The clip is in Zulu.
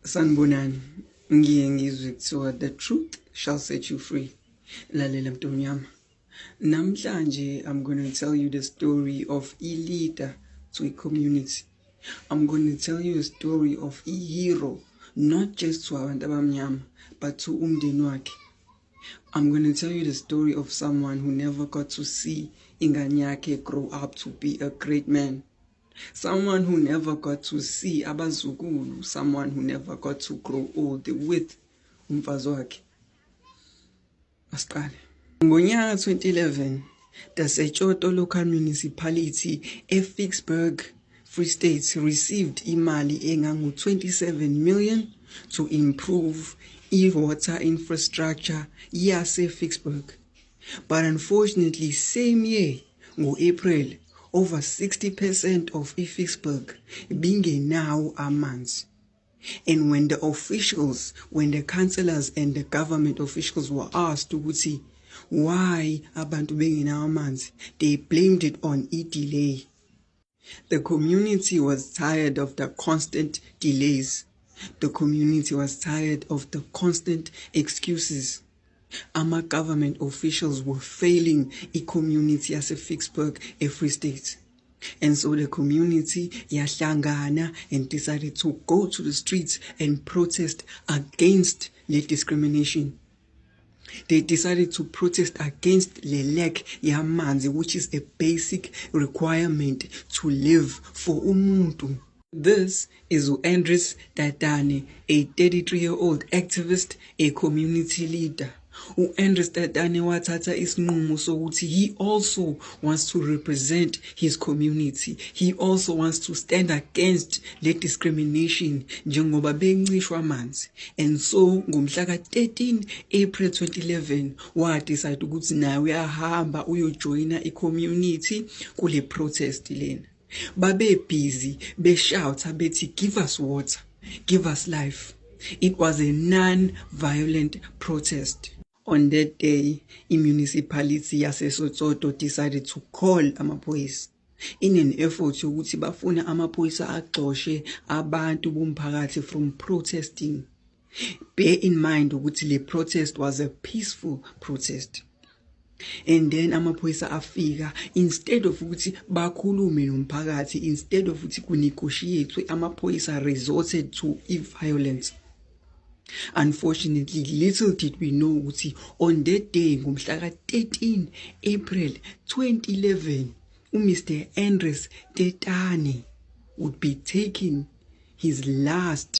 Sanibonani, ngiye ngizwe kuthiwa the truth shall set you free. Lalela Mntomnyama. Namhlanje I'm going to tell you the story of a leader to a community. I'm going to tell you a story of a hero, not just to abantu abamnyama, but to umndeni wakhe. I'm going to tell you the story of someone who never got to see ingane yakhe grow up to be a great man. Someone who never got to see abazukulu, someone who never got to grow old with umfazi wakhe. Asiqale. Ngonyaka 2011, the Setshotho local municipality eFicksburg, Free State received imali engango 27 million to improve water infrastructure yase Ficksburg. But unfortunately, same year, ngo-April, over 60% of Ficksburg bingenawo amanzi. And when the councillors and the government officials were asked ukuthi why abantu bengenawo amanzi, they blamed it on delay. The community was tired of the constant delays. The community was tired of the constant excuses. Our government officials were failing the community as a Ficksburg, a Free State. And so the community yahlangana and decided to go to the streets and protest against the discrimination. They decided to protest against the lack yamanzi, which is a basic requirement to live for umuntu. This is Andries Tatane, a 33-year-old activist, a community leader. Andries Tatane wathatha isinqumo sokuthi he also wants to represent his community. He also wants to stand against the discrimination njengoba bencishwa amanzi. And so ngomhla ka-13 April 2011 wadecide ukuthi nawe uyahamba uyojoyina i-community kule protest lena. Babe busy, beshouta bethi give us water, give us life. It was a non-violent protest. On that day, the municipality yaseSotho decided to call amaphoyisa in an effort yokuthi bafuna amaphoyisa axoshe abantu bomphakathi from protesting. Bear in mind ukuthi le protest was a peaceful protest. And then amaphoyisa afika, instead of ukuthi bakhulume nomphakathi, instead of ukuthi kunegotiate, amaphoyisa resorted to violence. Unfortunately, little did we know ukuthi on that day, ngomhla ka-13 April 2011, Mr. Andries Tatane would be taking his last